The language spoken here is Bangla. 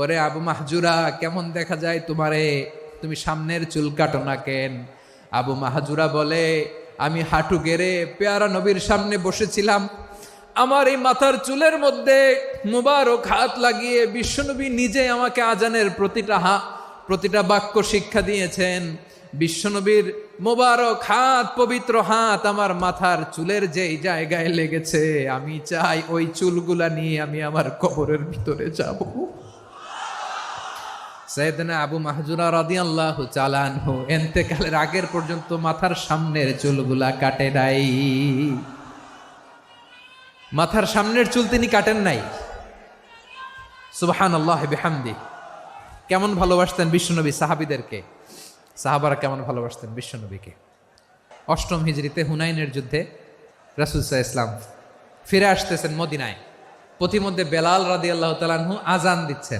ওরে আবু মাহজুরা, কেমন দেখা যায় তোমারে, তুমি সামনের চুল কাটো না কেন? আবু মাহজুরা বলে, আমি হাঁটু গেড়ে পেয়ারা নবীর সামনে বসেছিলাম, আমার এই মাথার চুলের মধ্যে মুবারক হাত লাগিয়ে বিশ্বনবী নিজে আমাকে আজানের প্রতিটা বাক্য শিক্ষা দিয়েছেন। বিশ্বনবীর মোবারক হাত, পবিত্র হাত আমার মাথার চুলের যেই জায়গায় লেগেছে, আমি চাই ওই চুলগুলা নিয়ে আমি আমার কবরের ভিতরে যাব। সাইয়েদনা আবু মাহজুরা রাদিয়াল্লাহু তাআলা আনহু ইন্তেকালের আগের পর্যন্ত মাথার সামনের চুলগুলা কাটে নাই। মাথার সামনের চুল তিনি কাটেন নাই। সুবহানাল্লাহ বিহামদি। কেমন ভালোবাসতেন বিশ্বনবী সাহাবীদেরকে, সাহাবারা কেমন ভালোবাসতেন বিশ্বনবীকে। অষ্টম হিজরিতে হুনাইনের যুদ্ধে রাসূল সাল্লাল্লাহু আলাইহি ওয়াসাল্লাম ফিরে আসতেছেন মদিনায়। পথিমধ্যে বেলাল রাদিয়াল্লাহু তাআলা আনহু আজান দিচ্ছেন।